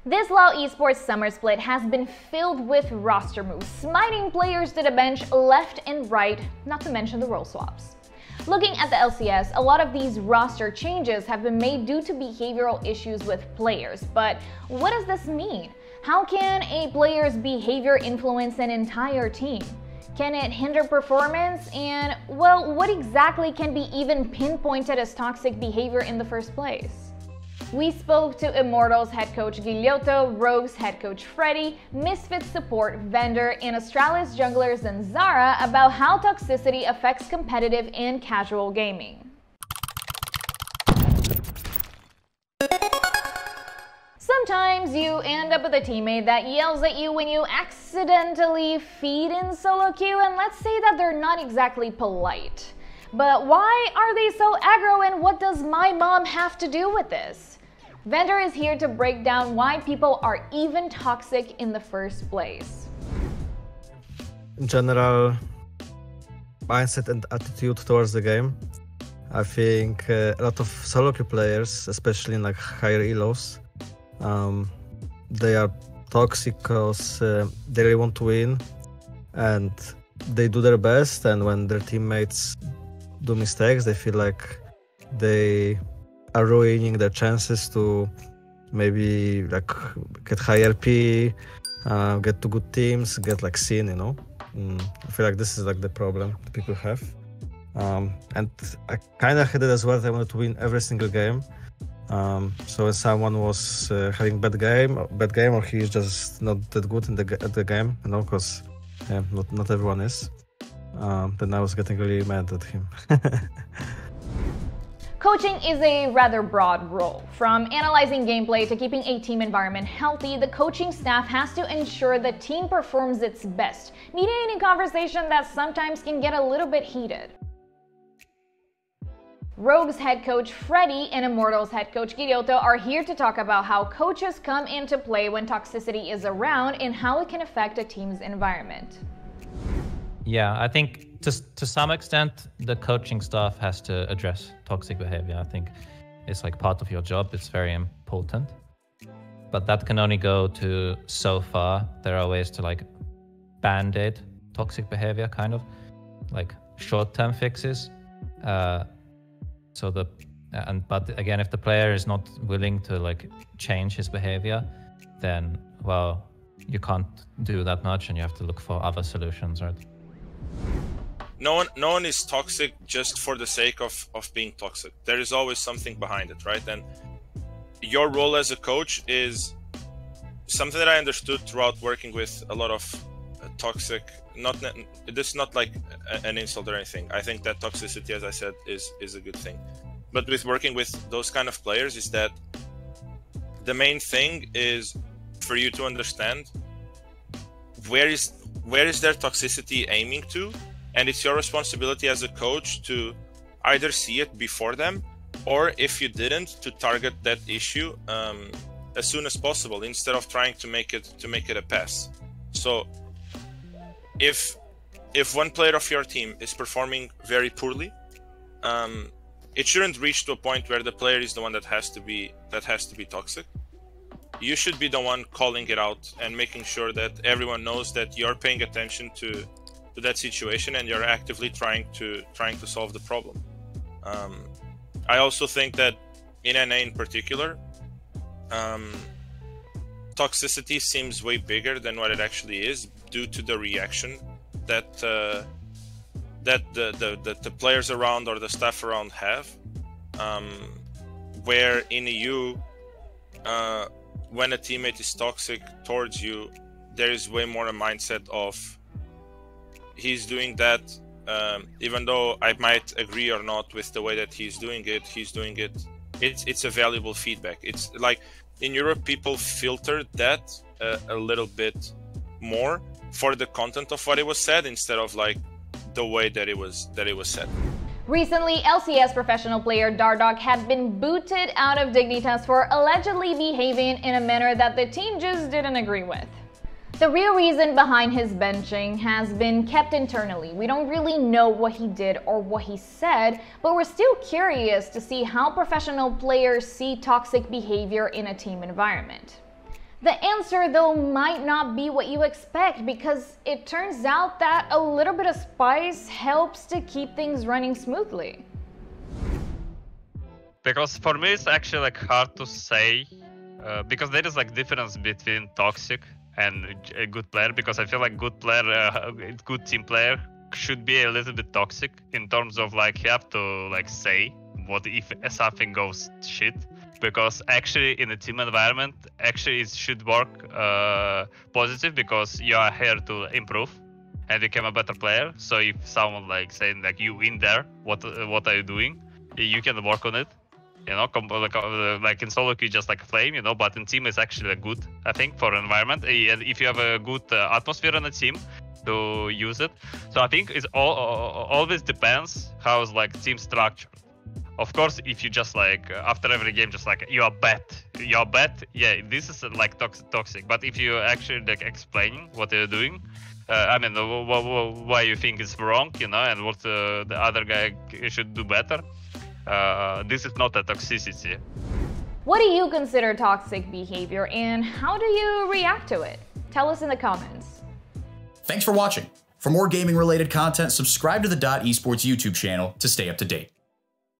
This LoL Esports summer split has been filled with roster moves, smiting players to the bench left and right, not to mention the role swaps. Looking at the LCS, a lot of these roster changes have been made due to behavioral issues with players. But what does this mean? How can a player's behavior influence an entire team? Can it hinder performance? And, well, what exactly can be even pinpointed as toxic behavior in the first place? We spoke to Immortals Head Coach Guilhoto, Rogue's Head Coach Fredy, Misfits Support Vander, and Astralis jungler Zanzarah about how toxicity affects competitive and casual gaming. Sometimes you end up with a teammate that yells at you when you accidentally feed in solo queue, and let's say that they're not exactly polite. But why are they so aggro, and what does my mom have to do with this? Vander is here to break down why people are even toxic in the first place. In general, mindset and attitude towards the game. I think a lot of solo queue players, especially in like higher elos, they are toxic because they really want to win and they do their best, and when their teammates do mistakes, they feel like they are ruining their chances to maybe like get high RP, get to good teams, get like seen, you know. I feel like this is like the problem that people have. And I kind of had it as well. I wanted to win every single game. So when someone was having bad game, or he's just not that good in at the game, you know, because not everyone is. Then I was getting really mad at him. Coaching is a rather broad role. From analyzing gameplay to keeping a team environment healthy, the coaching staff has to ensure the team performs its best, mediating conversation that sometimes can get a little bit heated. Rogue's Head Coach Fredy and Immortals Head Coach Guilhoto are here to talk about how coaches come into play when toxicity is around and how it can affect a team's environment. Yeah, I think to some extent, the coaching staff has to address toxic behavior. I think it's like part of your job. It's very important. But that can only go to so far. There are ways to like band-aid toxic behavior, kind of like short-term fixes. But again, if the player is not willing to like change his behavior, then well, you can't do that much, and you have to look for other solutions, right? No one is toxic just for the sake of being toxic. There is always something behind it, right? And your role as a coach is something that I understood throughout working with a lot of toxic. This is not like an insult or anything. I think that toxicity, as I said, is a good thing. But with working with those kind of players, is that the main thing is for you to understand where is their toxicity aiming to, and it's your responsibility as a coach to either see it before them, or if you didn't, to target that issue as soon as possible instead of trying to make it a pass. So if one player of your team is performing very poorly, it shouldn't reach to a point where the player is the one that has to be toxic. You should be the one calling it out and making sure that everyone knows that you're paying attention to that situation and you're actively trying to solve the problem. I also think that in NA in particular, toxicity seems way bigger than what it actually is due to the reaction that the players around or the staff around have. Where in EU, when a teammate is toxic towards you, there is way more a mindset of he's doing that, even though I might agree or not with the way that he's doing it. It's a valuable feedback. It's like in Europe, people filter that a little bit more for the content of what it was said instead of like the way that it was said. Recently, LCS professional player Dardoch had been booted out of Dignitas for allegedly behaving in a manner that the team just didn't agree with. The real reason behind his benching has been kept internally. We don't really know what he did or what he said, but we're still curious to see how professional players see toxic behavior in a team environment. The answer, though, might not be what you expect, because it turns out that a little bit of spice helps to keep things running smoothly. Because for me, it's actually like hard to say, because there is like difference between toxic and a good player. Because I feel like good team player should be a little bit toxic in terms of like you have to like say what if something goes shit. Because actually in a team environment, actually it should work positive, because you are here to improve and become a better player. So if someone like saying like you in there, what are you doing? You can work on it. You know, like in solo queue, just like a flame, you know, but in team is actually good, I think, for environment. And if you have a good atmosphere in a team to use it. So I think it always depends how is like team structure. Of course, if you just like after every game, just like you're bad, yeah, this is like toxic. But if you actually like explaining what you're doing, I mean, why you think it's wrong, you know, and what the other guy should do better, this is not a toxicity. What do you consider toxic behavior, and how do you react to it? Tell us in the comments. Thanks for watching. For more gaming-related content, subscribe to the Esports YouTube channel to stay up to date.